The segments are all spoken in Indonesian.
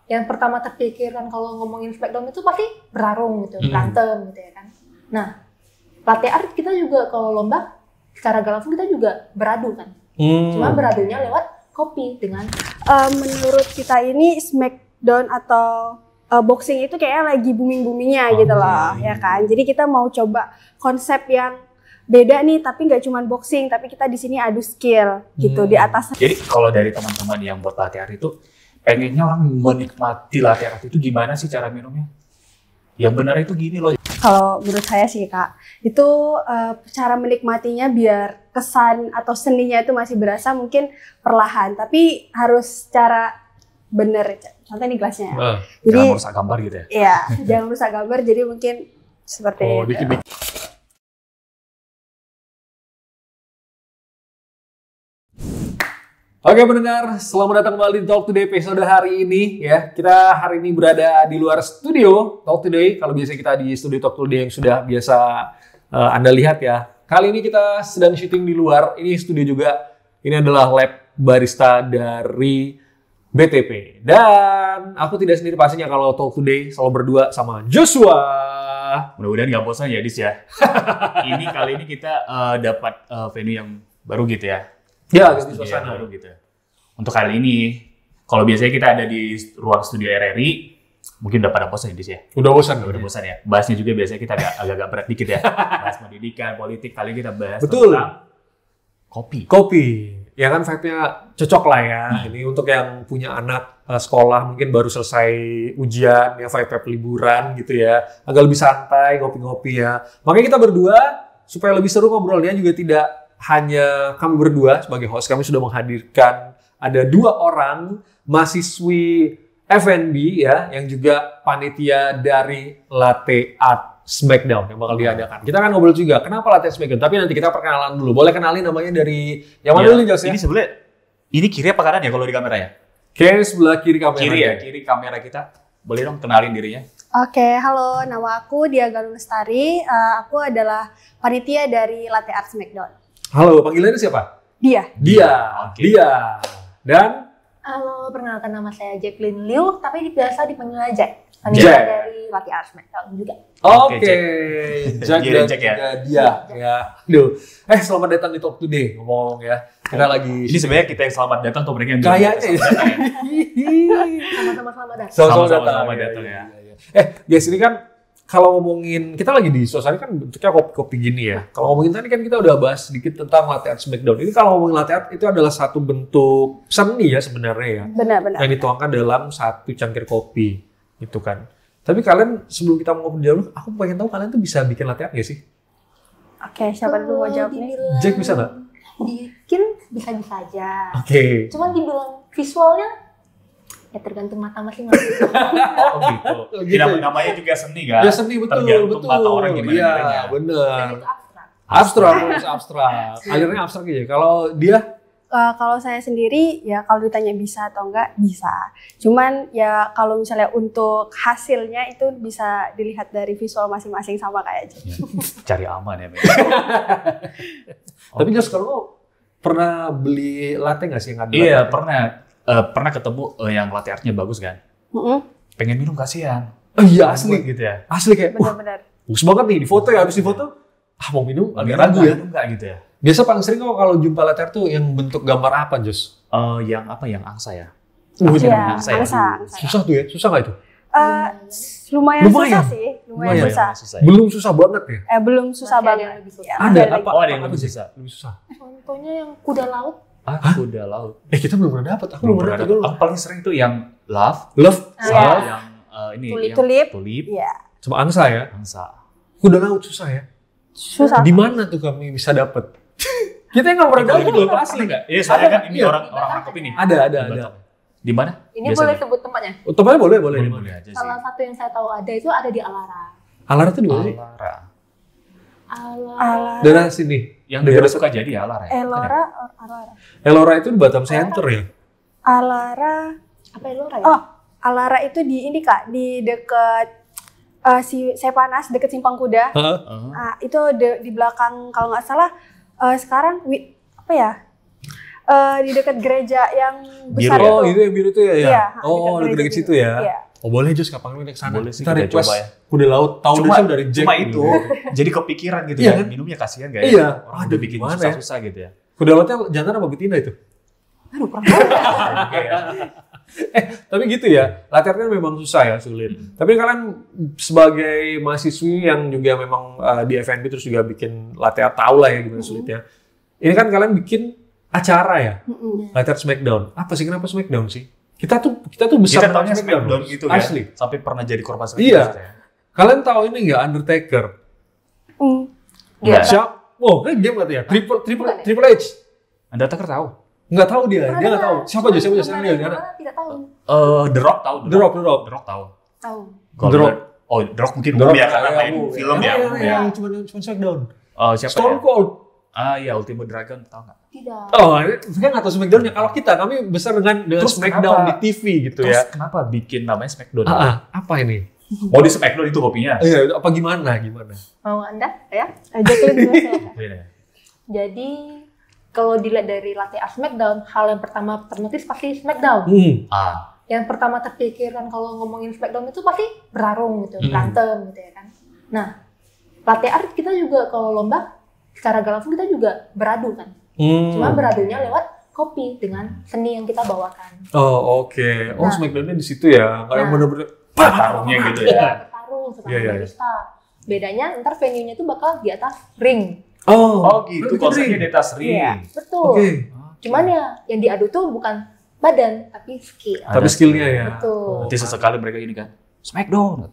yang pertama terpikirkan kalau ngomongin Smackdown itu pasti bertarung gitu, berantem gitu ya kan. Nah, latte art kita juga kalau lomba secara gak langsung kita juga beradu kan. Cuma beradunya lewat kopi dengan menurut kita ini Smackdown atau boxing itu kayaknya lagi booming-boomingnya gitu loh, ya kan. Jadi kita mau coba konsep yang beda nih, tapi nggak cuma boxing, tapi kita di sini adu skill gitu di atas. Jadi kalau dari teman-teman yang buat latte art itu, pengennya orang menikmati latte art itu gimana sih cara minumnya? Yang benar itu gini loh. Kalau menurut saya sih Kak, itu cara menikmatinya biar kesan atau seninya itu masih berasa mungkin perlahan, tapi harus cara bener. Contohnya nih gelasnya ya. Jadi jangan merusak gambar gitu ya? Iya, jangan merusak gambar, jadi mungkin seperti itu. Oke pendengar, selamat datang kembali di Talk Today episode hari ini ya. Kita hari ini berada di luar studio Talk Today. Kalau biasa kita di studio Talk Today yang sudah biasa Anda lihat ya. Kali ini kita sedang syuting di luar. Ini studio juga. Ini adalah lab barista dari BTP. Dan aku tidak sendiri pastinya kalau Talk Today selalu berdua sama Joshua. Mudah-mudahan nggak bosan ya, Dis ya. Kali ini kita dapat venue yang baru gitu ya. Ya, ganti suasana baru gitu. Untuk kali ini, kalau biasanya kita ada di ruang studio RRI, mungkin udah pada bosan ya, Dis ya? Udah bosan ya. Bahasnya juga biasanya kita agak berat dikit ya. Bahas pendidikan, politik, kali ini kita bahas tentang kopi. Ya kan vibe-nya cocok lah ya. Ini untuk yang punya anak sekolah mungkin baru selesai ujian, ya vibe liburan gitu ya. Agak lebih santai, ngopi-ngopi ya. Makanya kita berdua, supaya lebih seru ngobrolnya juga tidak hanya kami berdua sebagai host, kami sudah menghadirkan ada 2 orang mahasiswi F&B ya, yang juga panitia dari Latte Art Smackdown yang bakal diadakan. Kita akan ngobrol juga kenapa Latte Art Smackdown, tapi nanti kita perkenalan dulu. Boleh kenalin namanya dari yang mana dulu nih, Jos ya? Ini sebenarnya, ini kiri apa kanan ya kalau di kamera ya? Kayaknya sebelah kiri kamera. Kiri ya, kiri kamera kita. Boleh dong kenalin dirinya? Oke, halo, nama aku Dia Galuh Lestari. Aku adalah panitia dari Latte Art Smackdown. Halo, panggilannya siapa? Dia. Okay. Dia. Dan? Halo, perkenalkan nama saya Jacqueline Liu, tapi biasa dipanggil Jack. Jack. Dari Latte Art Smackdown juga. Oke, Jack dan Jack ya. Dia. Ya. Aduh. Selamat datang di Talk Today ngomong ya. Kita lagi. Ini sebenarnya kita yang selamat datang atau mereka yang kayaknya Sama-sama selamat datang. Sama-sama datang ya. Guys, ini kan kalau ngomongin, kita lagi di suasana kan bentuknya kopi-kopi gini ya. Kalau ngomongin tadi kan kita udah bahas sedikit tentang Latte Art Smackdown. Ini kalau ngomongin Latte Art itu adalah satu bentuk seni ya sebenarnya ya. Benar-benar. Yang dituangkan dalam satu cangkir kopi gitu kan. Tapi kalian sebelum kita ngobrol jauh, aku pengen tahu kalian tuh bisa bikin latte art nggak sih? Oke, siapa dulu mau jawab nih? Jack bisa nggak? Bikin bisa-bisa aja. Oke. Cuman dibilang visualnya ya tergantung mata masing-masing. Oh gitu. Namanya juga seni kan? Ya seni, betul. Tergantung mata orang gimana bilangnya. Iya, bener. Dan itu abstrak. Abstrak. Alirnya abstrak aja. Kalau dia? Kalau saya sendiri ya kalau ditanya bisa atau enggak bisa. Cuman ya kalau misalnya untuk hasilnya itu bisa dilihat dari visual masing-masing sama kayak aja. Cari aman ya. Tapi Jos, kalau pernah beli latte nggak sih yang ada? Iya pernah ketemu yang latte artnya bagus kan? Pengen minum kasihan. Iya asli gitu ya. Asli kayak benar-benar. bagus banget nih di foto ya, habis di foto. Mau minum agak ragu ya. Enggak gitu ya. Biasa paling sering kalau jumpa latte art tuh yang bentuk gambar apa, Jos? Yang apa? Yang angsa ya? Iya, angsa. Susah tuh ya? Susah nggak itu? Lumayan susah sih. Lumayan susah. Ya. Belum susah banget ya? belum susah Masih ada banget. yang lebih susah. Ya, Ada lagi. apa? Oh, ada yang apa lebih sih? susah. Lebih susah. Contohnya yang kuda laut. Kuda laut. Kita belum pernah dapat. Aku belum pernah dapat. Aku paling sering tuh yang love. Iya. Yang ini Tulip. tulip. Iya. Sama angsa ya? Angsa. Kuda laut susah ya? Susah. Di mana tuh kami bisa dapat? Kita nggak pernah dapat loh, asli nggak? Iya, soalnya kan ini orang kopi nih. Ada. Di mana? Ini boleh sebut tempatnya? Tempatnya boleh. Boleh aja sih. Salah satu yang saya tahu ada itu ada di Alara. Alara tuh di mana sih? Alara. Daerah sini. Yang daerah suka jadi ya Alara ya? Alara. Elora itu di Batam Center ya? Alara. Apa Elora ya? Oh, Alara itu di ini Kak, di dekat Sepanas, dekat Simpang Kuda. Nah, itu di belakang kalau nggak salah sekarang apa ya? di dekat gereja yang Biru besar ya? Oh, itu. itu yang biru itu ya? Iya, Oh, dekat dekat gereja situ ya? Iya. Oh, boleh Jus, kapan kita ke sana? Boleh sih, Kita kita request coba ya. kuda laut, tahu Cuma- dari Jack. Cuma gitu. itu jadi kepikiran gitu Iya ya. kan? Minumnya kasihan gak ya? Iya. Orang Aduh, udah bikin gimana ya? susah-susah gitu ya. Kuda lautnya jantan apa betina itu? Aduh, kurang tahu. Oke ya. Tapi gitu ya, latihan kan memang susah ya, sulit. Tapi kalian sebagai mahasiswi yang juga memang di FNB terus juga bikin latihan, tahu lah ya gimana sulitnya. Ini kan kalian bikin acara ya, latihan Smackdown. Apa sih, kenapa Smackdown sih? Kita tuh besar Kita taunya Smackdown loh. gitu kan. Asli. Sampai pernah jadi korban Smackdown. Iya. ya. Kalian tahu ini nggak Undertaker? Iya. Siapa? Oh, kan game katanya. Triple H. Undertaker tahu? Nggak tahu dia Pernah nggak tahu. dengar. Siapa aja? Pernah Sekarang dengar, dia. pernah tidak tahu. The Rock tahu. The Rock. The Rock tahu. Tahu. Kalau The Rock. Oh, The Rock mungkin The Rock umum ya karena kayak main aku. film ya. umum ya. Cuma Smackdown. Siapa Stone ya? Cold. Iya, Ultimate Dragon tahu nggak? Tidak. Oh, saya nggak tahu Smackdown-nya. Kalau kami besar dengan Terus Smackdown kenapa- di TV gitu Terus ya. kenapa bikin namanya Smackdown? Apa ini? Oh, di Smackdown itu kopinya. Iya, apa gimana? Mau Anda ya? Jacqueline dulu silakan. Iya. Jadi kalau dilihat dari latihan Smackdown, hal yang pertama ternotis pasti Smackdown. Yang pertama terpikirkan kalau ngomongin Smackdown itu pasti bertarung gitu, berantem gitu ya kan. Nah, latihan kita juga kalau lomba secara gak langsung kita juga beradu kan. Cuma beradunya lewat kopi dengan seni yang kita bawakan. Oh, oke. Oh, Nah. Smackdown-nya di situ ya. Kayak Nah. bener-bener Tarungnya gitu ya. Iya, bertarung sama Iya, iya, iya. barista. Bedanya ntar venue-nya itu bakal di atas ring. Oh, gitu. Berarti Konsepnya ring. di atas ring. Iya, betul. Oke. Cuman ya yang diadu tuh bukan badan tapi skill. Ada Tapi skill-nya ya. Betul. Nanti sesekali mereka ini kan. Smackdown.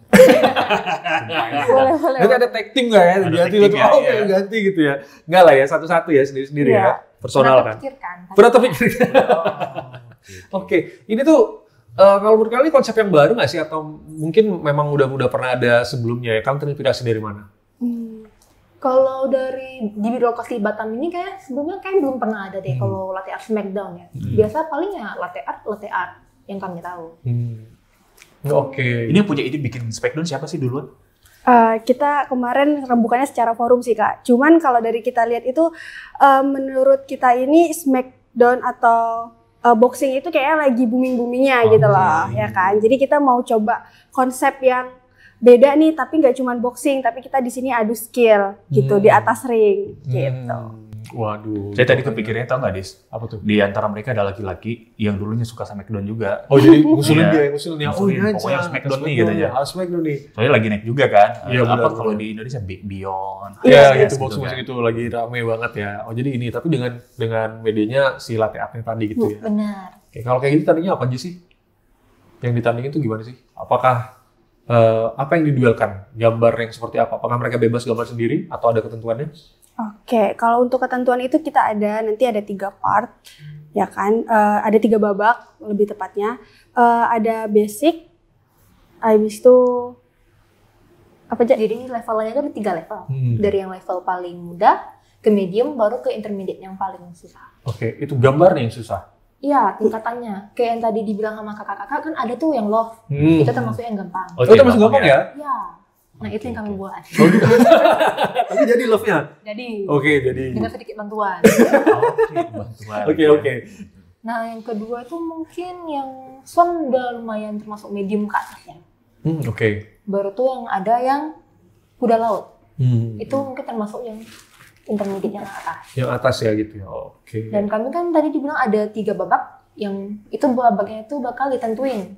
Boleh. Nanti ada tag team nggak ya? Ada Ganti tag team ya, oh, iya. ganti gitu ya. Nggak lah ya, satu-satu ya, sendiri-sendiri Iya. ya. Personal Pernah kan. terpikirkan, tapi Pernah terpikir. Oke, ini tuh kalau menurut kalian konsep yang baru nggak sih? Atau mungkin memang udah pernah ada sebelumnya ya? Kalian terinspirasi dari mana? kalau dari di lokasi Batam ini kayak sebelumnya kayak belum pernah ada deh kalau latihan Smackdown ya. Biasa paling ya latihan yang kami tahu. Oke. Ini yang punya ide bikin Smackdown siapa sih duluan? Kita kemarin rembukannya secara forum sih Kak. Cuman kalau dari kita lihat itu menurut kita ini Smackdown atau boxing itu kayaknya lagi booming-boomingnya gitu loh, ya kan. Jadi kita mau coba konsep yang beda nih, tapi nggak cuma boxing, tapi kita di sini adu skill gitu di atas ring gitu. Waduh. Saya tadi kepikirnya tau nggak, Dis? Apa tuh? Di antara mereka ada laki-laki yang dulunya suka Smackdown juga. Oh jadi ngusulin Iya. dia, ngusulin. Oh Ngusulin, iya, pokoknya jangan. Smackdown nih gitu aja. Harus Smackdown nih. Soalnya lagi naik juga kan. Iya, Apa benar, kalau benar. di Indonesia Big Beyond. Iya, Iya, gitu gitu boxing kan. itu lagi rame banget ya. Oh jadi ini, tapi dengan medianya si latte art tadi gitu ya. Benar. Oke, kalau kayak gitu tadinya apa aja sih? Yang ditandingin tuh gimana sih? Apakah apa yang diduelkan? Gambar yang seperti apa? Apakah mereka bebas gambar sendiri atau ada ketentuannya? Oke, kalau untuk ketentuan itu kita nanti ada 3 part, ya kan? Ada 3 babak lebih tepatnya. Ada basic, habis itu apa aja? Jadi levelnya itu ada 3 level. Dari yang level paling mudah ke medium baru ke intermediate yang paling susah. Oke, itu gambarnya yang susah. Iya, tingkatannya. Kayak yang tadi dibilang sama kakak-kakak kan ada tuh yang love. Itu termasuk yang gampang. Oh, itu masuk gampang ya? Iya. Nah, itu yang kami buat. Tapi jadi love-nya? Jadi, Oke, jadi. dengan sedikit bantuan. Oke, bantuan. Oke. Nah, yang kedua itu mungkin yang Swan udah lumayan termasuk medium ke atasnya. Oke. Baru tuh yang ada yang kuda laut. Itu mungkin termasuk yang intermediate yang atas. Yang atas ya gitu ya. Oke. Dan kami kan tadi dibilang ada 3 babak yang itu babaknya itu bakal ditentuin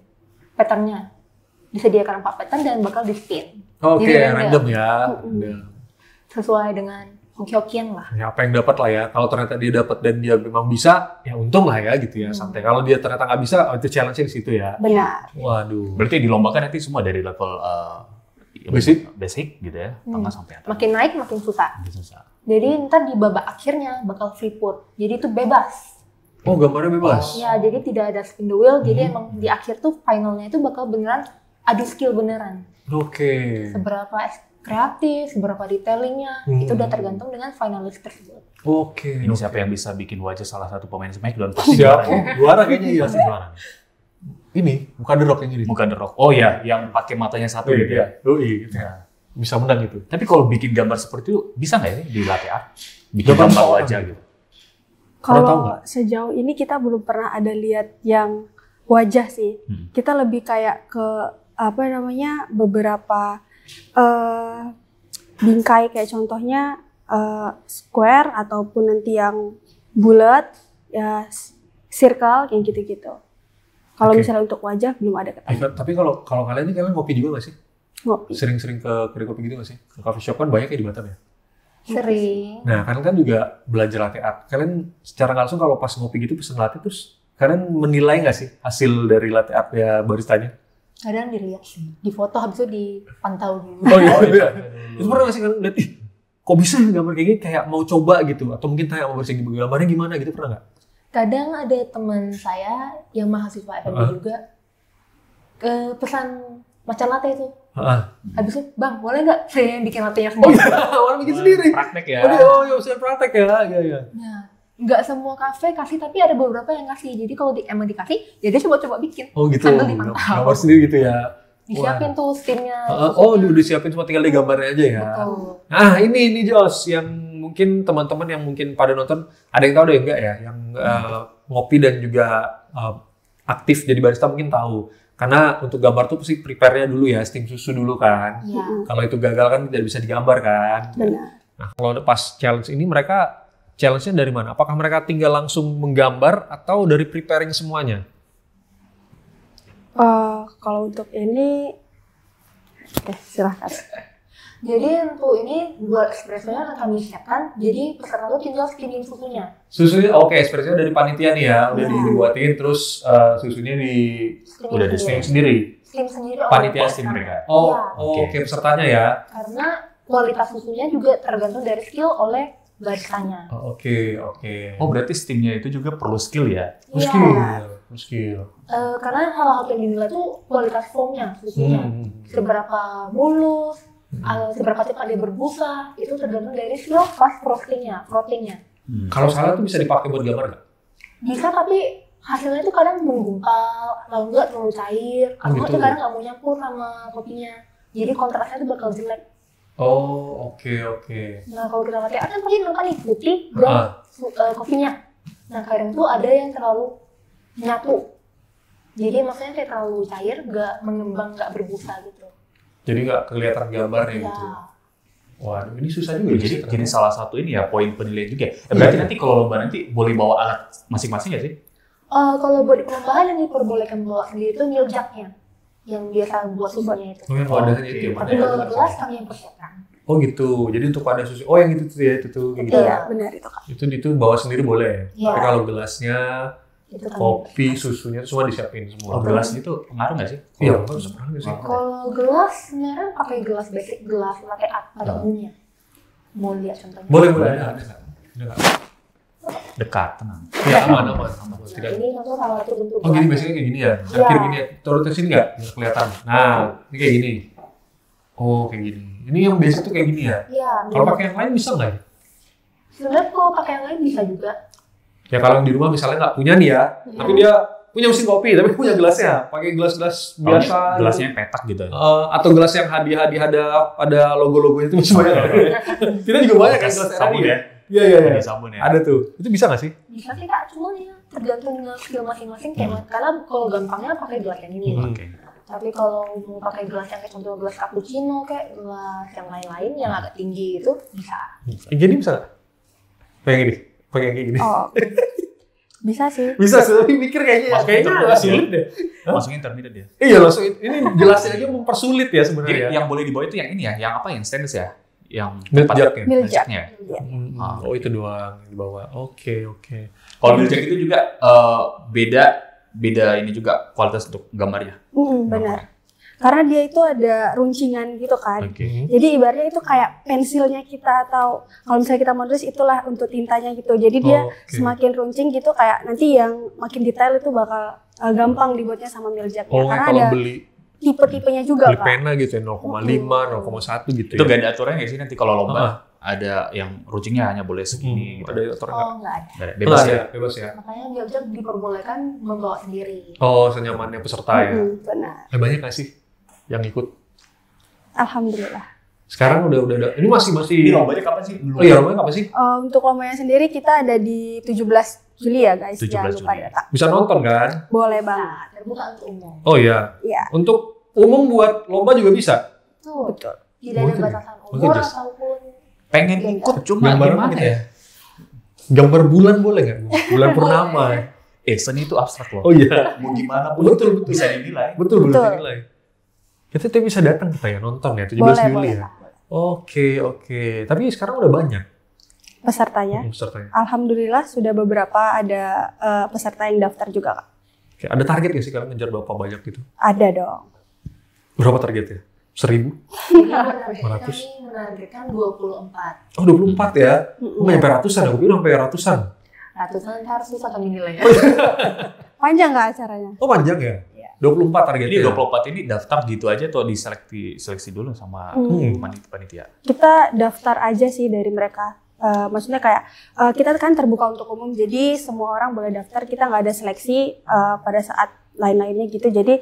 patternnya. Disediakan 4 pattern dan bakal di spin. Oke, Jadi random ya. Random. Sesuai dengan hoki-hokian lah. Ya, apa yang dapat lah ya. Kalau ternyata dia dapat dan dia memang bisa, ya untung lah ya gitu ya. Santai. Kalau dia ternyata nggak bisa, itu challenge-nya di situ ya. Benar. Waduh. Berarti dilombakan nanti semua dari level basic gitu ya, tengah sampai atas. Makin naik makin susah. Makin susah. Jadi ntar di babak akhirnya bakal free put. Jadi itu bebas. Oh, gambarnya bebas. Ya, jadi tidak ada spin the wheel. Jadi emang di akhir tuh finalnya itu bakal beneran adu skill beneran. Oke. Seberapa kreatif, seberapa detailingnya, itu udah tergantung dengan finalis tersebut. Oke. Ini siapa yang bisa bikin wajah salah satu pemain Smackdown pasti Siap. juara. Oh, juara kayaknya iya. Pasti juara. Ini bukan The Rock yang ini. Bukan The Rock. Oh ya, yang pakai matanya satu gitu ya. Oh iya. Gitu. Nah, Bisa menang itu. tapi kalau bikin gambar seperti itu bisa nggak ya di latte art? Bikin Gambar gambar orang. wajah gitu. Tahu Kalau nggak? sejauh ini kita belum pernah ada lihat yang wajah sih. Kita lebih kayak ke apa namanya beberapa bingkai kayak contohnya square ataupun nanti yang bulat ya circle kayak gitu-gitu. Kalau Oke. misalnya untuk wajah belum ada ketahuan. Tapi kalau kalian ini kalian ngopi juga nggak sih? Ngopi. Sering-sering ke kedai kopi gitu nggak sih? Ke coffee shop kan banyak ya di Batam ya. Sering. Nah, kalian kan juga belajar latte art. Kalian secara nggak langsung kalau pas ngopi gitu pesen latte terus kalian menilai nggak sih hasil dari latte art ya baristanya? Kadang dilihat sih, di foto habis itu dipantau dulu. Oh iya. Itu pernah nggak sih kalian lihat, ih kok bisa gambar kayak gini kayak mau coba gitu? Atau mungkin tanya sama barista gambarnya gimana gitu pernah nggak? Kadang ada teman saya yang mahasiswa F&B juga pesan matcha latte itu. Habis itu, Bang, boleh nggak saya yang bikin latte-nya sendiri? Orang bikin sendiri. Praktek ya. Oh iya, saya praktek ya. Iya. Nah, nggak semua kafe kasih, tapi ada beberapa yang kasih. Jadi kalau emang dikasih, ya dia coba-coba bikin. Oh gitu. Sambil dipantau. Gambar sendiri gitu ya. Disiapin tuh steamnya. Oh, udah disiapin semua tinggal digambarnya aja ya. Betul. Nah, ini Jos yang mungkin teman-teman yang mungkin pada nonton ada yang tahu ada yang enggak ya, yang ngopi dan juga aktif jadi barista mungkin tahu. Karena untuk gambar tuh pasti prepare-nya dulu ya, steam susu dulu kan. Iya. Kalau itu gagal kan tidak bisa digambar kan. Benar. Nah, kalau pas challenge ini mereka challenge-nya dari mana? Apakah mereka tinggal langsung menggambar atau dari preparing semuanya? Kalau untuk ini, silahkan. Jadi untuk ini buat espressonya akan kami siapkan. Jadi peserta tuh tinggal steaming susunya. Susunya oke, espresso dari panitia nih ya, udah Iya. dibuatin terus susunya Udah di steam sendiri. Steam sendiri. Panitia oleh steam peserta. mereka. Oh, Iya. oke pesertanya ya. Karena kualitas susunya juga tergantung dari skill oleh baristanya. Oh, oke. Oh berarti steamnya itu juga perlu skill ya? Iya. Skill. Karena hal-hal yang dinilai tuh kualitas foamnya, susunya. Seberapa mulus, seberapa cepat dia berbusa, itu tergantung dari skill pas frostingnya. Kalau salah tuh bisa dipakai buat gambar nggak? Bisa, tapi hasilnya tuh kadang menggumpal, atau enggak terlalu cair, atau enggak gitu. tuh kadang nggak mau nyampur sama kopinya. Jadi kontrasnya tuh bakal jelek. Oh, oke. Nah kalau kita pakai kan pasti nampak nih putih, brown, kopinya. Nah kadang tuh ada yang terlalu nyatu. Jadi maksudnya kayak terlalu cair, nggak mengembang, nggak berbusa gitu. Jadi nggak kelihatan gambarnya Ya. gitu. Waduh, ini susah juga. Jadi salah satu ini ya poin penilaian juga. Berarti nanti kalau lomba nanti boleh bawa alat masing-masing ya sih? Kalau buat perlombaan yang diperbolehkan bawa sendiri itu miljaknya, yang biasa buat susunya itu. Oh, yang wadahnya itu ya. Tapi kalau gelas kami yang persiapkan. Oh gitu. Jadi untuk wadah susu. Oh yang itu tuh ya, itu tuh kayak gitu. Iya. Benar itu Kak. Itu bawa sendiri boleh. Iya. Tapi kalau gelasnya, Itu kami kopi, persiapkan. susunya itu semua disiapin semua. Oh gelas itu pengaruh nggak sih? Iya, harus pernah nggak sih? Kalau gelas sebenarnya pakai gelas basic, gelas latte art pada umumnya. Mau lihat contohnya? Boleh. Ada nggak? Ada nggak? Dekat, tenang. Ya aman. Nah, Tidak. ini contoh salah satu bentuk Oh gini gelas. biasanya kayak gini ya. Iya. Akhir gini ya. Turun ke sini nggak? Biar kelihatan. Nah, ini kayak gini. Oh kayak gini. Ini yang biasa tuh kayak gini ya. Iya. Kalau pakai yang lain bisa nggak? Sebenarnya kalau pakai yang lain bisa juga. Ya kalau yang di rumah misalnya nggak punya nih ya, Iya. tapi dia punya mesin kopi, tapi punya gelasnya, pakai gelas-gelas biasa. Gelasnya petak gitu. Atau gelas yang hadiah ada logo-logonya itu masih banyak. Kita juga banyak kan gelas sabun RRI ya? Iya. Ada sabun ya? Ada tuh. Itu bisa nggak sih? Bisa sih Kak, cuma ya tergantung skill masing-masing kayak karena kalau gampangnya pakai gelas yang ini. Oke. Tapi kalau mau pakai gelas yang kayak contoh gelas cappuccino kayak gelas yang lain-lain yang agak tinggi itu bisa. Yang gini bisa nggak? Kayak gini, pakai yang kayak gini. Oh, bisa sih. Bisa sih, tapi mikir kayaknya agak sulit deh. Masukin intermediate ya. Iya langsung ini gelasnya aja mempersulit ya Jadi sebenarnya. yang boleh dibawa itu yang ini ya, yang apa yang stainless ya? Yang Milk tempat- jug ya? Milk jug. Miljaknya ya? Oh itu doang yang dibawa. Oke. Kalau miljak itu juga beda ini juga kualitas untuk gambarnya. Benar. Karena dia itu ada runcingan gitu kan. Oke. Jadi ibaratnya itu kayak pensilnya kita atau kalau misalnya kita mau nulis itulah untuk tintanya gitu. Jadi dia Oke. semakin runcing gitu kayak nanti yang makin detail itu bakal gampang dibuatnya sama miljaknya. Oh Karena kalau ada beli tipe-tipenya juga beli Kak. pena gitu ya 0,5, 0,1 gitu Itu ya. gak ada aturannya nggak sih nanti kalau lomba? Ada yang runcingnya hanya boleh segini gitu. Ada aturan nggak? Oh nggak ada. Nggak ada. Bebas ya. Bebas ya. Makanya milk diperbolehkan membawa sendiri. Oh senyamannya peserta ya. Benar. Banyak nggak sih yang ikut? Alhamdulillah. Sekarang udah ada. Ini masih Ini lombanya kapan sih? Oh iya, lombanya kapan sih? Untuk lombanya sendiri kita ada di 17 Juli ya guys. 17 Jangan lupa Juli. datang. Bisa nonton kan? Boleh banget. Terbuka untuk umum. Oh iya. Iya, Untuk umum buat lomba juga bisa. Tuh, betul. tidak ada Mungkin ya. batasan Mungkin, umur Jess. ataupun Pengen ikut cuma Gambar gimana apa ya? Gambar bulan boleh nggak? Bulan purnama. Seni itu abstrak loh. Oh iya. Mau gimana pun Betul, betul. bisa dinilai. Betul, Betul. nilai. Kita tuh bisa datang kita ya nonton ya 17 Boleh, Juli boleh, ya. Kak. Oke. Tapi sekarang udah banyak Pesertanya. pesertanya. Alhamdulillah sudah beberapa ada peserta yang daftar juga Kak. Oke, ada target nggak sih kalian ngejar berapa banyak gitu? Ada dong. Berapa targetnya? 1000? kami 100. menargetkan 24. Oh 24 ya? Mm-mm. Oh, nyampe ratusan, aku kira sampai ratusan. Ratusan ntar susah kami nilainya. Panjang nggak acaranya? Oh panjang ya? Iya. 24 targetnya. Ini 24 ini daftar gitu aja atau diseleksi dulu sama panitia? Kita daftar aja sih dari mereka. Maksudnya kayak kita kan terbuka untuk umum, jadi semua orang boleh daftar. Kita nggak ada seleksi pada saat lain-lainnya gitu. Jadi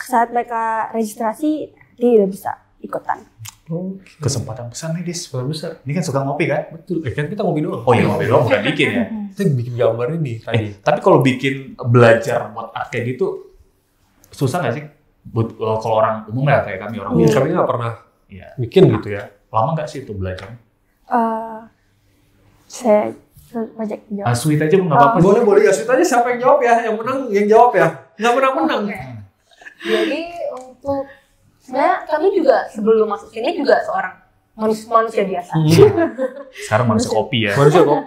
saat mereka registrasi dia udah bisa ikutan. Oke. Kesempatan besar nih, Dis. Besar besar. Ini kan suka ngopi kan? Betul. Kan kita ngopi doang. Oh iya, ngopi doang bukan bikin ya. Kita bikin gambar ini tadi. Tapi kalau bikin belajar buat art kayak gitu, susah nggak sih? Kalau orang umum ya, kayak kami orang Mungkin biasa. kami nggak pernah Iya. bikin gitu ya. Lama nggak sih itu belajar? Saya project jawab. Sweet aja nggak apa-apa. Boleh ya. Sweet aja siapa yang jawab ya? Yang menang yang jawab ya. Nggak menang. Jadi untuk sebenarnya kami juga sebelum masuk sini juga seorang manusia biasa. Sekarang manusia kopi ya. Manusia kok.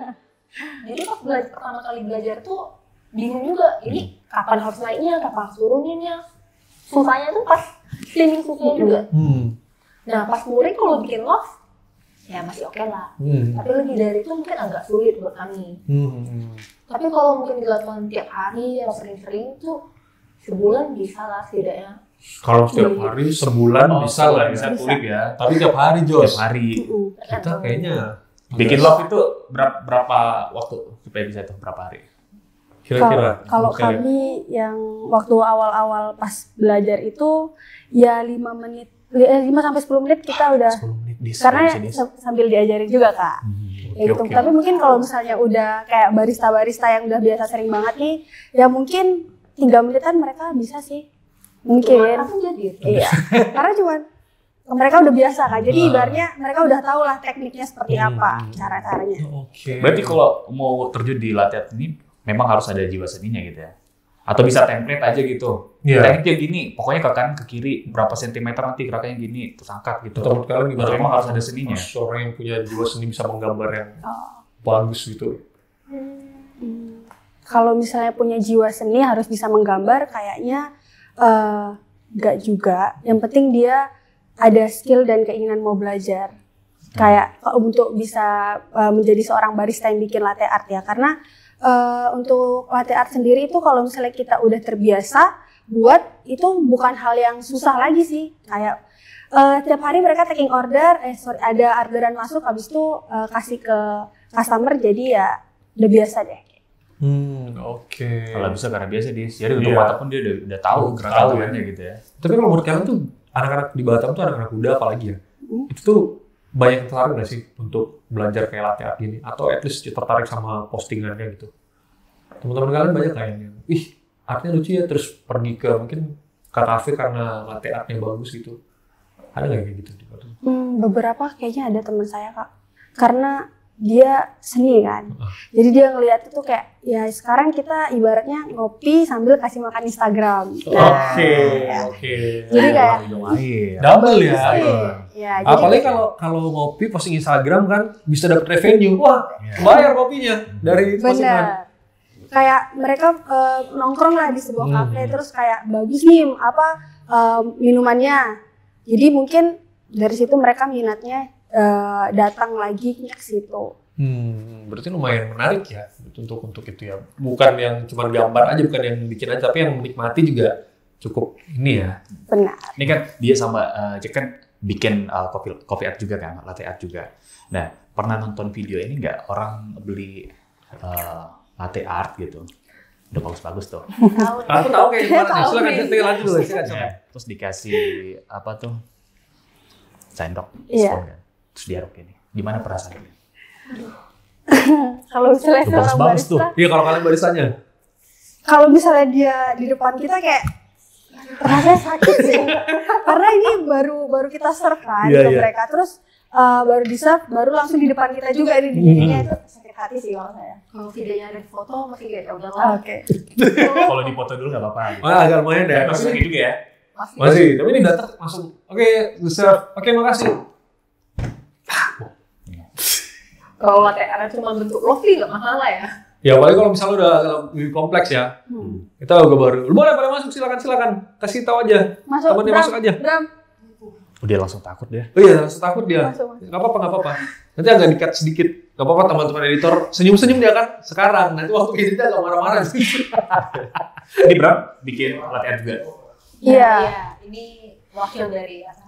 Jadi pas pertama kali belajar tuh bingung juga. Ini kapan harus naiknya, kapan harus turuninnya. Susahnya tuh pas streaming susahnya juga. Nah pas murid kalau bikin love, ya masih oke lah. Tapi lebih dari itu mungkin agak sulit buat kami. Tapi kalau mungkin dilakukan tiap hari atau sering-sering tuh sebulan bisa lah setidaknya. Kalau setiap hari sebulan bisa lah ya. Bisa kulik ya. Tapi tiap hari Jos. Tiap hari. Kita kayaknya Bikin love itu berapa waktu supaya bisa tuh berapa hari? kira-kira. Kalau Bisa lihat. kami yang waktu awal-awal pas belajar itu ya 5 menit, 5 sampai 10 menit kita udah 10 menit Dis. karena Bisa, Dis. sambil diajarin juga Kak. Ya gitu. Oke. Tapi mungkin kalau misalnya udah kayak barista-barista yang udah biasa sering banget nih, ya mungkin 3 menitan mereka bisa sih. Mungkin. Langsung jadi. Iya. Karena cuman mereka udah biasa Kak. Jadi ibaratnya mereka udah tahu lah tekniknya seperti apa, cara-caranya. Oke. Berarti kalau mau terjun di latihan ini memang harus ada jiwa seninya gitu ya? Atau bisa template aja gitu? Iya. Tekniknya gini, pokoknya ke kanan ke kiri berapa sentimeter nanti gerakannya gini, terus angkat gitu. Atau menurut kalian gimana? Atau memang harus ada seninya? Seorang yang punya jiwa seni bisa menggambar yang bagus gitu. Kalau misalnya punya jiwa seni harus bisa menggambar, kayaknya nggak juga. Yang penting dia ada skill dan keinginan mau belajar. Kayak untuk bisa menjadi seorang barista yang bikin latte art ya. Karena untuk latte art sendiri itu kalau misalnya kita udah terbiasa buat, itu bukan hal yang susah lagi sih. Kayak tiap hari mereka taking order, ada orderan masuk, habis itu kasih ke customer, jadi ya udah biasa deh. Oke. Kalau bisa karena biasa dia, jadi untuk Iya. mata pun dia udah tahu gerakan-gerakannya gitu ya. Tapi kalau menurut kalian tuh anak-anak di Batam tuh anak-anak muda apalagi ya? Itu tuh banyak yang tertarik nggak sih untuk belajar kayak latte art gini? Atau at least tertarik sama postingannya gitu? Teman-teman kalian banyak kayak yang, ih artnya lucu ya, terus pergi ke mungkin ke kafe karena latte artnya bagus gitu. Ada nggak kayak gitu di Batam? Beberapa kayaknya ada teman saya Kak, karena dia seni kan, jadi dia ngeliat itu kayak ya sekarang kita ibaratnya ngopi sambil kasih makan Instagram. Nah, Oke. Jadi kayak Double ya. ya, jadi Apalagi kalau ngopi posting Instagram kan bisa dapet revenue. Wah, bayar kopinya dari postingan. bener. Kayak mereka nongkrong lah di sebuah kafe, terus kayak bagus nih minumannya. Jadi mungkin dari situ mereka minatnya datang lagi ke situ. Berarti lumayan menarik ya untuk itu ya. Bukan yang cuma gambar aja, bukan yang bikin aja, tapi yang menikmati juga cukup ini ya. Benar. Ini kan dia sama Jack kan bikin coffee art juga kan, latte art juga. Nah, pernah nonton video ini nggak? Orang beli latte art gitu. Udah bagus-bagus tuh. Aku tahu kayak gimana. Silakan lanjut dulu. Silakan. Ya, terus dikasih apa tuh? sendok, Iya. spoon kan. Terus diaduk ini. Gimana perasaannya? Kalau misalnya Tuh, bagus seorang banget tuh. barista, Iya, kalau kalian baristanya. kalau misalnya dia di depan kita kayak rasanya sakit sih. Karena ini baru kita serve kan Iya, ke iya. mereka. Terus baru di serve, baru langsung di depan kita juga ini dirinya itu sakit hati sih kalau saya. Kalau videonya ada di foto masih kayak ya udahlah. Oke. Kalau dipoto dulu nggak apa-apa. Gitu. Agak lumayan ya. Masih Masih, gitu juga ya. masih. Tapi ini datang langsung. Oke, serve. Oke, makasih. Kalau latte art cuma bentuk lovely nggak masalah ya. Ya, apalagi kalau misalnya udah lebih kompleks ya. Kita juga baru. Lu boleh pada masuk, silakan. Kasih tahu aja. Masuk, Temennya Bram. masuk aja. Bram. Udah langsung takut dia. Oh iya, langsung takut dia. Masuk. Nggak apa-apa. Nanti agak di-cut sedikit. Nggak apa-apa teman-teman editor. Senyum-senyum dia kan sekarang. Nanti waktu editnya agak marah-marah. Ini Bram bikin latte art juga. Iya. Ini wakil dari acara.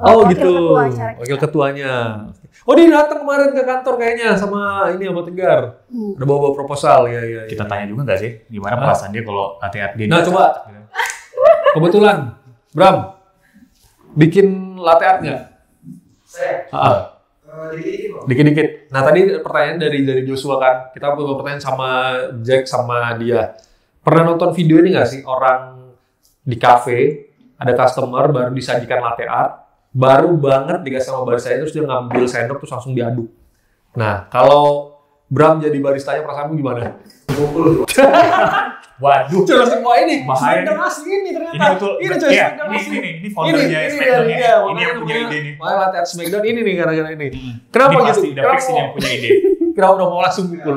Oh Wakil gitu. ketua acara kita. Wakil ketuanya. Oh dia datang kemarin ke kantor kayaknya sama ini sama Tegar. Ada bawa proposal ya. Kita tanya juga nggak sih gimana perasaan dia kalau latte art dia. Nah, coba. Kebetulan Bram bikin latte art nggak? Saya Dikit-dikit. Nah tadi pertanyaan dari Joshua kan. Kita beberapa pertanyaan sama Jack sama dia. Pernah nonton video ini nggak sih orang di cafe ada customer baru disajikan latte art, baru banget dikasih sama barista terus dia ngambil sendok terus langsung diaduk. Nah kalau Bram jadi baristanya perasaanmu gimana? Waduh. Coba semua ini. Bahaya Smackdown nih. asli ini ternyata. Ini betul. Ini coy, Iya, Smackdown ini asli. foundernya Smackdown ini. Ini yang punya ide nih. Makanya latte art Smackdown ini nih gara-gara ini. Kenapa Ini gitu? pasti udah fix ini yang punya ide. Kenapa udah mau langsung pukul?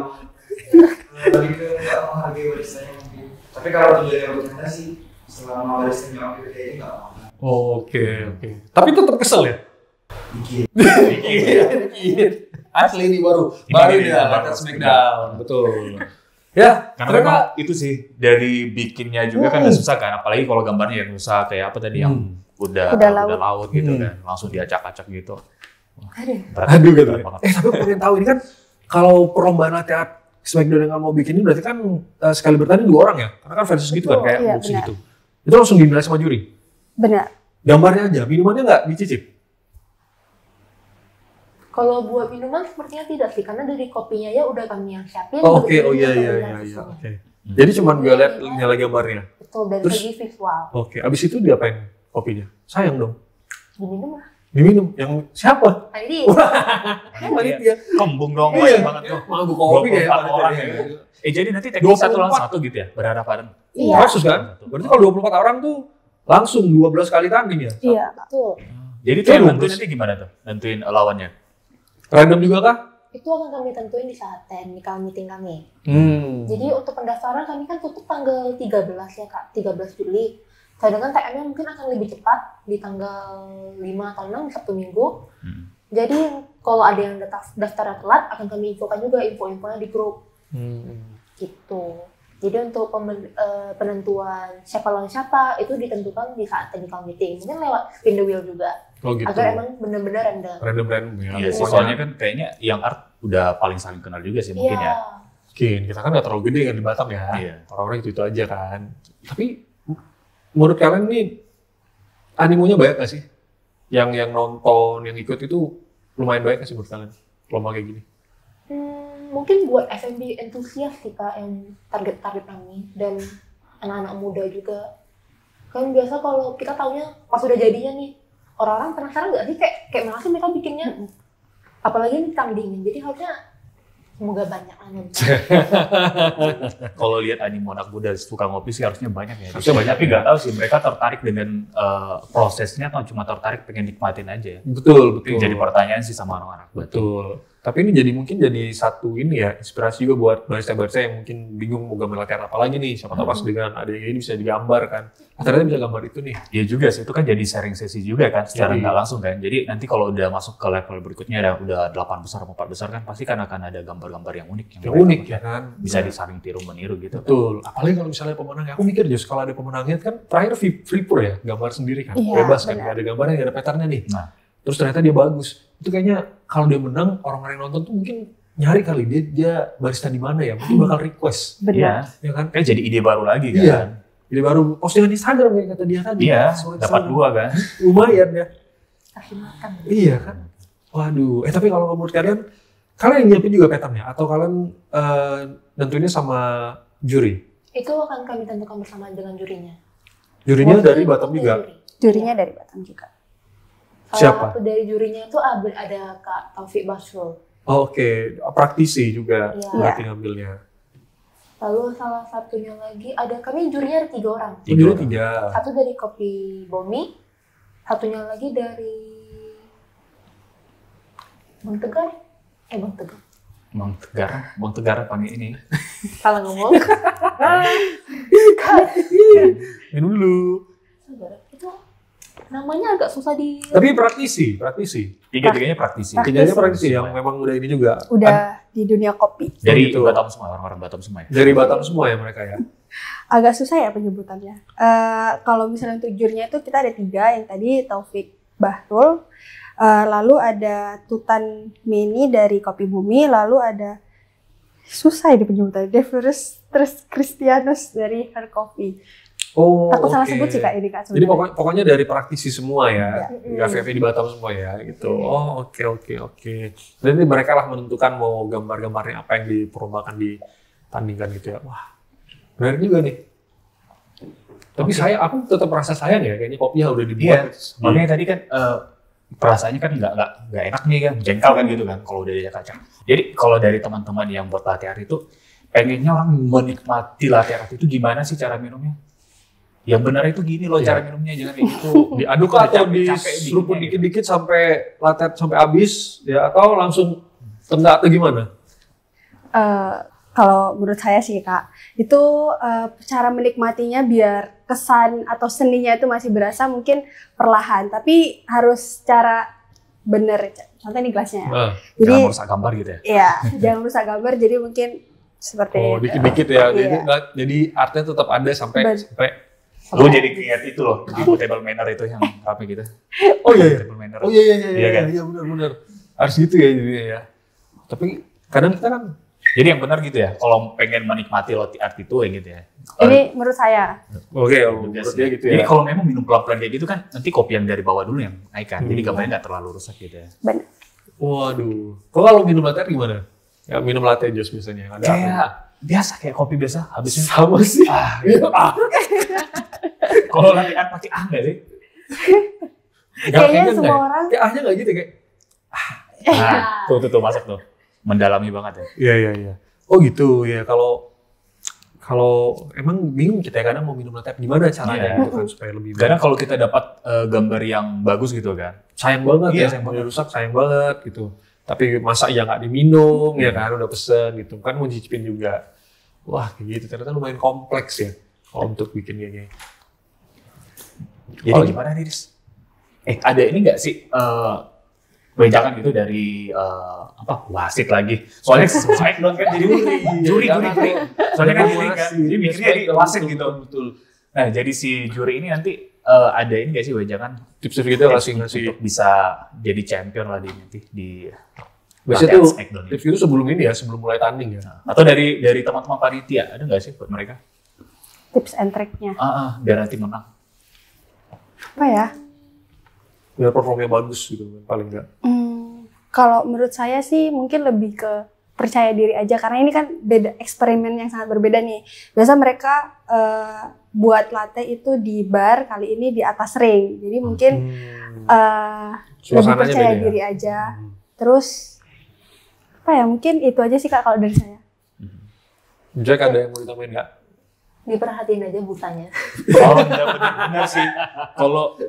lebih ke nggak menghargai baristanya mungkin. Tapi kalau tujuannya rekomendasi, selama baristanya oke kayak ini nggak apa-apa. Oke. Tapi tetap kesel ya? Dikit. Dikit. Asli ini baru Ini dia baru latte art Smackdown. Betul. Ya, Karena memang ternyata itu sih dari bikinnya juga kan udah susah kan, apalagi kalau gambarnya yang susah kayak apa tadi yang udah laut gitu kan, langsung diacak-acak gitu. aduh gitu. Berat banget. Tapi aku pengen tahu ini kan kalau perlombaan latte art Smackdown yang kamu mau bikin ini berarti kan sekali bertanding 2 orang ya? Karena kan versus gitu kan kayak Iya, boxing benar. gitu. Itu langsung dinilai sama juri. Benar. Gambarnya aja, minumannya nggak dicicip. Kalau buat minuman sepertinya tidak sih, karena dari kopinya ya udah kami yang siapin. Oh, oke, bentuknya oh iya juga iya udah iya iya. langsung. Oke. Jadi cuman gue lihat nyala gambarnya. Betul, dari Terus- segi visual. Oke, abis itu diapain kopinya? Sayang dong. Diminum lah. Diminum. Yang siapa? Tadi Panitia. Kembung dong, Iya. banyak banget tuh. Mabuk kopi kayak 24 orang panitia. ya. Jadi nanti teknik 1 lawan 24. 1 gitu ya, berhadapan. Iya. Versus kan? Berarti kalau 24 orang tuh langsung 12 kali tanding ya? Iya. betul. Jadi tuh Iya, yang dong, nentuin terus- nanti gimana tuh? Nentuin lawannya. Random juga kah? Itu akan kami tentuin di saat technical meeting kami. Jadi Hmm. untuk pendaftaran kami kan tutup tanggal 13 ya Kak, 13 Juli. Sedangkan TM-nya mungkin akan lebih cepat di tanggal 5 atau 6 Sabtu Minggu. Hmm. Jadi kalau ada yang daftar telat akan kami infokan juga info-infonya di grup gitu. Jadi untuk penentuan siapa lawan siapa itu ditentukan di saat technical meeting. Mungkin lewat spin the wheel juga. Oh gitu. Agar emang benar-benar random. Random ya. Iya sih, Pokoknya soalnya kan kayaknya yang art udah paling saling kenal juga sih mungkin Iya. ya. mungkin kita kan nggak terlalu gede kan di Batam ya. Iya. Orang-orang itu aja kan. Tapi menurut kalian nih animonya banyak gak sih? Yang nonton, yang ikut itu lumayan banyak gak sih menurut kalian? Lomba kayak gini. Mungkin buat F&B entusias sih Kak yang target kami dan anak-anak muda juga. Kan biasa kalau kita taunya pas udah jadinya nih, orang-orang penasaran nggak sih kayak mana sih mereka bikinnya? Apalagi ini tandingin, jadi harusnya semoga banyak nonton. Kalau lihat animo anak muda suka ngopi sih harusnya banyak ya. Harusnya banyak, Tapi ya. nggak tahu sih mereka tertarik dengan prosesnya atau cuma tertarik pengen nikmatin aja ya. Betul, Itu jadi pertanyaan sih sama anak-anak. Betul. Tapi ini mungkin jadi satu ini ya, inspirasi juga buat barista-barista yang mungkin bingung mau gambar latte art apa lagi nih. Siapa tahu pas dengan adanya ini bisa digambar kan. Ternyata bisa gambar itu nih. Iya juga sih, itu kan jadi sharing sesi juga kan, secara Jadi- nggak langsung kan. Jadi nanti kalau udah masuk ke level berikutnya, udah 8 besar atau 4 besar kan, pasti kan akan ada gambar-gambar yang unik. Yang unik ya kan. Bisa disaring tiru-meniru gitu. Betul. Apalagi kalau misalnya pemenangnya, aku mikir just kalau ada pemenangnya kan terakhir free pour ya, gambar sendiri kan. Iya, Bebas kan, benar. nggak ada gambarnya, nggak ada patternnya nih. Nah. Terus ternyata dia bagus. Itu kayaknya kalau dia menang, orang-orang yang nonton tuh mungkin nyari kali dia barista di mana ya, mungkin bakal request. Benar. Iya, Ya kan? kayak jadi ide baru lagi kan. Iya. Jadi baru postingan Instagram kayak kata dia tadi. Iya, Story dapat Instagram. 2 kan. Lumayan ya. kasih makan. Iya kan? Waduh, tapi kalau menurut kalian yang nyiapin juga patternnya atau kalian nentuinnya sama juri? Itu akan kami tentukan bersama dengan jurinya. Jurinya Waktu dari itu Batam ada juga? juri. Jurinya dari Batam juga. Salah Siapa? satu dari jurinya itu ada Kak Taufik Basrul. Oh, oke. Praktisi juga Iya. berarti ngambilnya. Lalu salah satunya lagi kami jurinya ada 3 orang. Juri 3. Satu dari Kopi Bomi, satunya lagi dari Bang Tegar. Bang Tegar panggil ini. Salah ngomong. Minum dulu. Itu namanya agak susah di. Tapi praktisi. Tiga-tiganya praktisi. Tiganya praktisi yang memang udah ini juga. Udah di dunia kopi. Dari gitu. Batam semua, orang-orang Batam semua ya. Dari Batam semua ya mereka ya. Agak susah ya penyebutannya. Kalau misalnya untuk jurinya itu kita ada 3, yang tadi Taufik Bahrul, lalu ada Tutan Meni dari Kopi Bumi, lalu ada susah ya penyebutannya, Deverus Christianus dari Her Coffee. Oh, Takut salah oke. sebut sih Kak ini Kak. Jadi sebenarnya. pokoknya dari praktisi semua ya. Iya. FFV di Batam semua ya gitu. Oh, oke. Jadi mereka lah menentukan mau gambar-gambarnya apa yang diperombakan ditandingkan gitu ya. Wah. Menarik juga nih. Tapi aku tetap merasa sayang ya kayaknya kopinya udah dibuat. Makanya tadi kan perasaannya kan nggak enak nih kan, jengkal kan gitu kan kalau udah ada kacang. Jadi kalau dari teman-teman yang buat latte art itu pengennya orang menikmati latte art itu gimana sih cara minumnya? Yang benar itu gini loh cara minumnya, jangan kayak gitu. Diaduk atau diseruput dikit-dikit sampai latte art sampai habis ya, atau langsung tengah atau gimana? Kalau menurut saya sih Kak, itu cara menikmatinya biar kesan atau seninya itu masih berasa mungkin perlahan, tapi harus cara bener. Contoh ini gelasnya ya. Jadi Jangan merusak gambar gitu ya. iya, jangan rusak gambar. Jadi mungkin seperti Dikit-dikit ya. Iya. Jadi artnya tetap ada sampai Lu jadi ingat itu loh, di table manner itu yang rame gitu. Oh iya. Table manner. Oh iya kan? iya benar. Harus gitu ya jadinya ya. Tapi kadang kita kan Jadi yang benar gitu ya, kalau pengen menikmati latte art itu ya gitu ya. ini menurut saya. oke menurut dia gitu Jadi ya. kalau memang minum pelan-pelan kayak gitu kan, nanti kopi yang dari bawah dulu yang naikkan. Jadi gambarnya nggak terlalu rusak gitu ya. Benar. Waduh. Kalau minum latte gimana? Ya minum latte jus biasanya. Ada Kayak biasa, kayak kopi biasa. Habisnya sama sih. gitu. Kalau latte art pakai nggak sih? Kayaknya semua orang Kayak ahnya nggak gitu kayak. Nah, tuh masuk tuh. Mendalami banget ya. Iya. Oh gitu ya. Kalau emang bingung kita ya kadang mau minum latte gimana caranya gitu kan supaya lebih Kadang kalau kita dapat gambar yang bagus gitu kan. sayang banget Iya, ya, sayang udah rusak sayang banget gitu. Tapi masa ya nggak diminum ya kan udah pesen gitu kan mau cicipin juga. Wah kayak gitu ternyata lumayan kompleks ya kalau untuk bikin kayak gini. Jadi gimana nih, Dis? Ada ini nggak sih wejangan gitu dari wasit lagi? Soalnya saya kan jadi juri. Soalnya kan juri kan, jadi mikirnya jadi wasit gitu. Betul. Nah, jadi si juri ini nanti ada ini nggak sih wejangan Tips kita ngasih untuk bisa jadi champion lah di biasanya Latte tuh Smackdown ini. tips itu sebelum ini ya sebelum mulai tanding ya. Atau dari teman-teman panitia ada nggak sih buat mereka? tips and trick-nya. Biar nanti menang. Apa ya? Biar performnya bagus gitu kan paling nggak. Kalau menurut saya sih mungkin lebih ke percaya diri aja karena ini kan beda eksperimen yang sangat berbeda nih. Biasa mereka buat latte itu di bar, kali ini di atas ring. Jadi mungkin lebih Suasananya percaya beda ya? diri aja. Terus apa ya? Mungkin itu aja sih Kak kalau dari saya. Jack ada yang mau ditambahin nggak? Diperhatiin aja busanya. Oh, benar sih.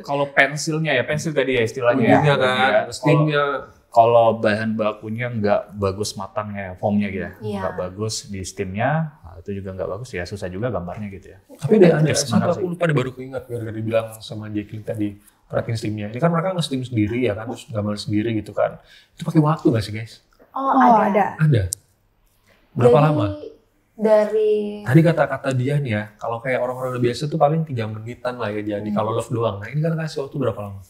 Kalau pensilnya ya, pensil tadi ya istilahnya. Iya kan, Iya. steamnya. Kalau bahan bakunya nggak bagus matangnya, foamnya gitu ya, Iya. nggak bagus di steamnya, itu juga nggak bagus ya, susah juga gambarnya gitu ya. Tapi ada Tips satu benar aku sih. lupa baru keingat gara-gara dibilang sama Jacqueline tadi perhatiin steamnya. Ini kan mereka nge-steam sendiri ya kan, terus gambar sendiri gitu kan. Itu pakai waktu nggak sih guys? Oh, ada. Ada. Berapa Jadi, lama? Dari Tadi kata-kata dia nih ya, kalau kayak orang-orang biasa tuh paling 3 menitan lah ya jadi kalau love doang. Nah ini kan kasih waktu berapa lama?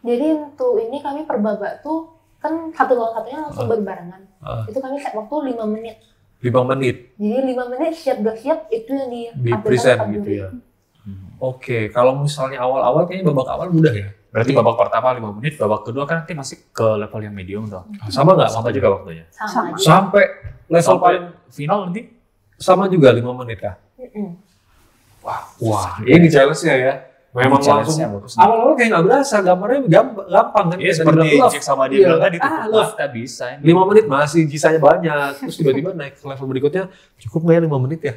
Jadi untuk ini kami per babak tuh kan satu lawan satunya langsung berbarengan. Itu kami set waktu 5 menit. 5 menit Jadi 5 menit siap gak siap itu yang di present gitu ya. Oke, kalau misalnya awal-awal kayaknya babak awal mudah ya. Berarti babak pertama 5 menit, babak kedua kan nanti masih ke level yang medium tuh. Sama nggak? Sama juga waktunya. Sama aja. Sampai level Sampai paling final nanti. sama juga 5 menit kah? Mm-mm. Wah, ini challenge-nya ya. Memang Ini langsung challenge-nya bagus. awal-awal kayak nggak berasa, gambarnya gampang kan. Iya Kayak seperti tadi bilang, love. Jack sama dia Iya. bilang tadi tuh. Love. Kita bisa. 5 menit masih sisanya banyak. Terus tiba-tiba naik ke level berikutnya, cukup nggak ya 5 menit ya?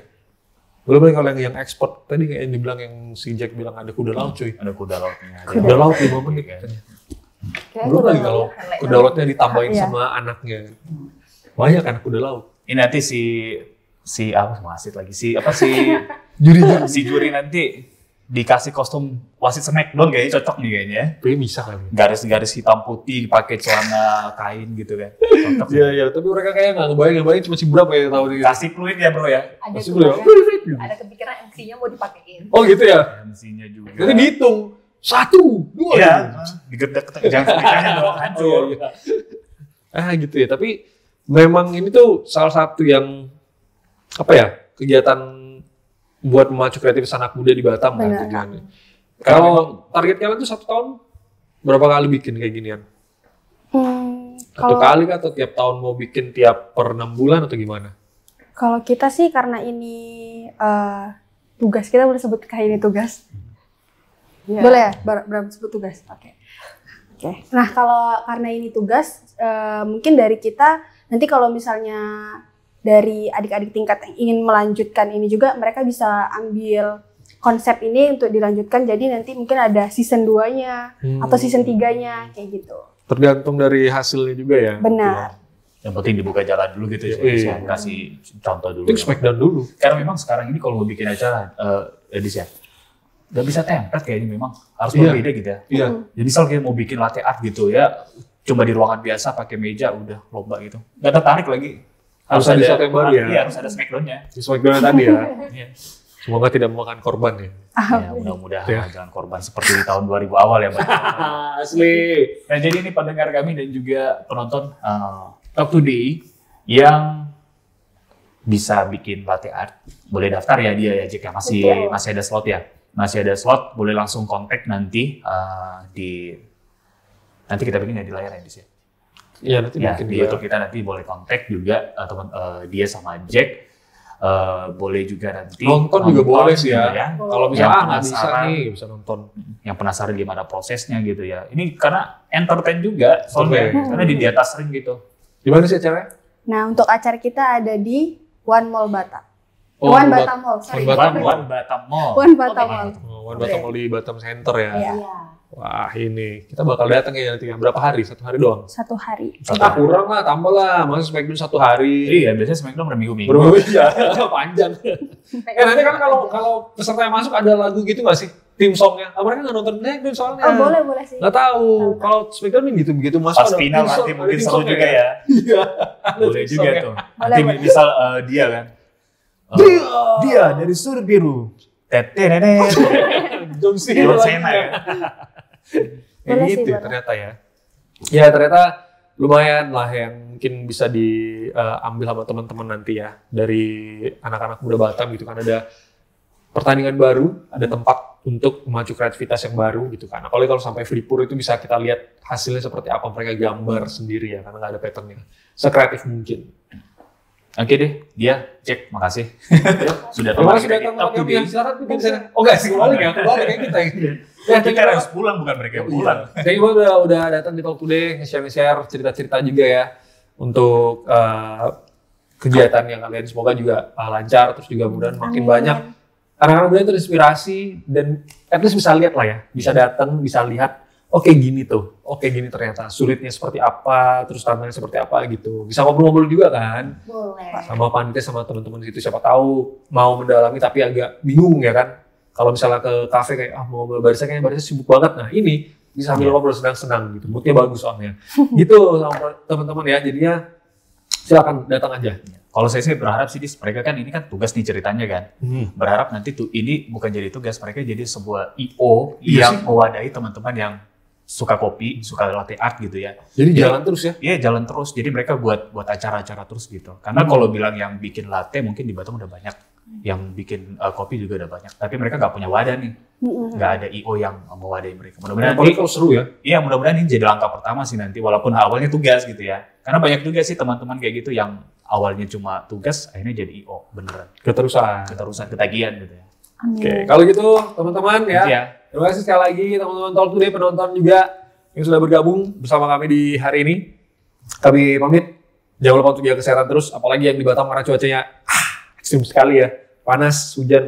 Belum lagi kalau yang ekspor tadi kayak yang dibilang yang si Jack bilang ada kuda laut cuy. Ada kuda lautnya. Kuda laut 5 menit Iya. katanya. Kayaknya Belum udah lagi kalau highlight kuda lautnya ditambahin Iya. sama anaknya. Banyak kan kuda laut. Ini nanti si apa wasit lagi si juri nanti dikasih kostum wasit Smackdown kayaknya cocok nih kayaknya. Kayaknya bisa kali. Garis-garis hitam putih pakai celana kain gitu kan. Cocok. Iya iya, tapi mereka kayak nggak ngebayang cuma si berapa ya tahu nih. Kasih fluid ya bro ya. Ada Masih belum. ada kepikiran MC-nya mau dipakein. Oh gitu ya. MC-nya juga. Nanti dihitung 1, 2. Iya, digedek jangan sekalian dong hancur. Gitu ya. Tapi memang ini tuh salah satu yang apa ya kegiatan buat memacu kreativitas anak muda di Batam kan Benar. tujuannya. Kalau target kalian tuh 1 tahun berapa kali bikin kayak ginian? Satu Kalau kali kah atau tiap tahun mau bikin tiap per 6 bulan atau gimana? kalau kita sih karena ini tugas, kita boleh sebut kayak ini tugas. Iya. Boleh ya? Berapa sebut tugas? Oke. Oke. Nah, kalau karena ini tugas, mungkin dari kita nanti kalau misalnya dari adik-adik tingkat yang ingin melanjutkan ini juga, mereka bisa ambil konsep ini untuk dilanjutkan. Jadi nanti mungkin ada season 2-nya atau season 3-nya kayak gitu. Tergantung dari hasilnya juga ya. Benar. Yang penting dibuka jalan dulu gitu ya. Iya. Saya kasih contoh dulu. Itu Smackdown dulu. Karena memang sekarang ini kalau mau bikin acara Edis ya, nggak bisa template kayaknya memang harus Iya. berbeda gitu ya. Iya. Jadi misal kayak mau bikin latte art gitu ya, cuma di ruangan biasa pakai meja udah lomba gitu. Nggak tertarik lagi. Harus ada sesuatu yang baru ya. Iya harus ada smackdown-nya. Di Smackdown tadi ya. Iya. Semoga tidak memakan korban ya. Ya, mudah-mudahan Ya. jangan korban seperti di tahun 2000 awal ya. Bang. Asli. Nah jadi ini pendengar kami dan juga penonton Talk Today yang bisa bikin latte art, boleh daftar ya dia ya jika masih ada slot ya. Masih ada slot, boleh langsung kontak nanti nanti kita bikin ya di layar ya di sini. Iya nanti Ya, bikin di juga. YouTube kita nanti boleh kontak juga dia sama Jack. Boleh juga nanti Nonton juga boleh sih ya. gitu ya. Kalau bisa Yang nggak bisa penasaran. nih bisa nonton. Yang penasaran gimana prosesnya gitu ya. Ini karena entertain juga soalnya, Entertain. karena di atas ring gitu. Di mana sih acaranya? Nah, untuk acara kita ada di One Mall Batam. Oh, One Bat- Batam Mall, sorry. One Batam. One Batam Mall. One Batam Mall. One Batam Mall di Batam Center ya. Iya. Iya. Wah ini kita bakal datang ya nanti ya. Berapa hari? 1 hari doang. 1 hari. Ah, kurang lah, tambah lah. Masa Smackdown 1 hari. Iya, biasanya Smackdown berminggu-minggu. Berapa ya? Panjang. Nanti kan kalau peserta yang masuk ada lagu gitu nggak sih? Tim songnya. Ah, mereka nggak nonton Smackdown soalnya. Oh, boleh sih. Nggak tahu. Kalau Smackdown kan gitu-begitu masuk Pas ada final tim song, nanti ada mungkin tim seru songnya juga ya. Iya. Boleh juga tuh. Nanti Boleh. misal dia kan. Dia dari sudut biru. Tetenenet. John John Cena ya. Boleh sih, gitu ya boleh. ternyata ya. Ya ternyata lumayan lah yang mungkin bisa diambil sama teman-teman nanti ya dari anak-anak muda Batam gitu kan, ada pertandingan baru, ada tempat untuk memacu kreativitas yang baru gitu kan. Apalagi kalau sampai Freeport itu bisa kita lihat hasilnya seperti apa, mereka gambar sendiri ya karena nggak ada patternnya. Sekreatif mungkin. Oke deh, dia cek, makasih. Sudah Terima teman kasih kita datang Talk kami Today. yang siaran di sana. Oh enggak sih, kembali ya, kembali kayak kita ya. Ya, Kita harus pulang bukan mereka yang pulang. Thank you banget udah datang di Talk Today, nge-share cerita-cerita juga ya untuk kegiatan yang kalian semoga juga lancar, terus juga mudah makin banyak anak-anak muda itu terinspirasi dan at least bisa lihat lah ya, bisa datang, bisa lihat oke gini tuh, oke gini ternyata sulitnya seperti apa, terus tantangannya seperti apa gitu. Bisa ngobrol-ngobrol juga kan Boleh. sama panitia sama teman-teman di situ, siapa tahu mau mendalami tapi agak bingung ya kan. Kalau misalnya ke kafe kayak mau ngobrol barista kayaknya barista sibuk banget. Nah, ini bisa sambil ngobrol senang-senang gitu. Moodnya bagus soalnya. Gitu sama teman-teman ya. Jadinya silakan datang aja. Kalau saya sih berharap sih, mereka kan ini kan tugas nih ceritanya kan. Berharap nanti tuh ini bukan jadi tugas, mereka jadi sebuah IO Iya yang mewadahi teman-teman yang suka kopi, suka latte art gitu ya. Jadi Iya. jalan terus ya. Iya jalan terus, jadi mereka buat acara-acara terus gitu. Karena kalau bilang yang bikin latte mungkin di Batam udah banyak, yang bikin kopi juga udah banyak. Tapi mereka nggak punya wadah nih. nggak ada IO yang mewadahi mereka. Mudah-mudahan Apalagi kalau seru ya. iya, mudah-mudahan ini jadi langkah pertama sih nanti, walaupun awalnya tugas gitu ya. Karena banyak juga sih teman-teman kayak gitu yang awalnya cuma tugas, akhirnya jadi IO beneran. Keterusan ketagihan gitu ya. Oke, kalau gitu teman-teman ya. Iya. Terima kasih sekali lagi teman-teman Talk Today, penonton juga yang sudah bergabung bersama kami di hari ini. Kami pamit. Jangan lupa untuk jaga kesehatan terus, apalagi yang di Batam karena cuacanya ekstrim sekali ya. Panas, hujan,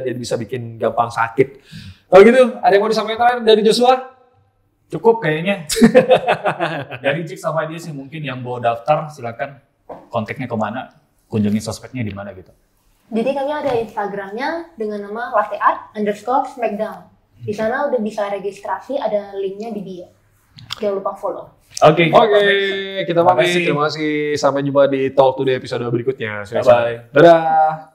jadi bisa bikin gampang sakit. Kalau gitu, ada yang mau disampaikan dari Joshua? Cukup kayaknya. Dari Cik sama dia sih mungkin yang bawa daftar, silakan kontaknya kemana, kunjungi sosmednya di mana gitu. Jadi kami ada Instagramnya dengan nama latteart_smackdown. Di sana udah bisa registrasi, ada linknya di bio. Jangan lupa follow. Oke, Kita pamit. Terima kasih. Sampai jumpa di Talk Today episode berikutnya. Bye-bye. Dadah.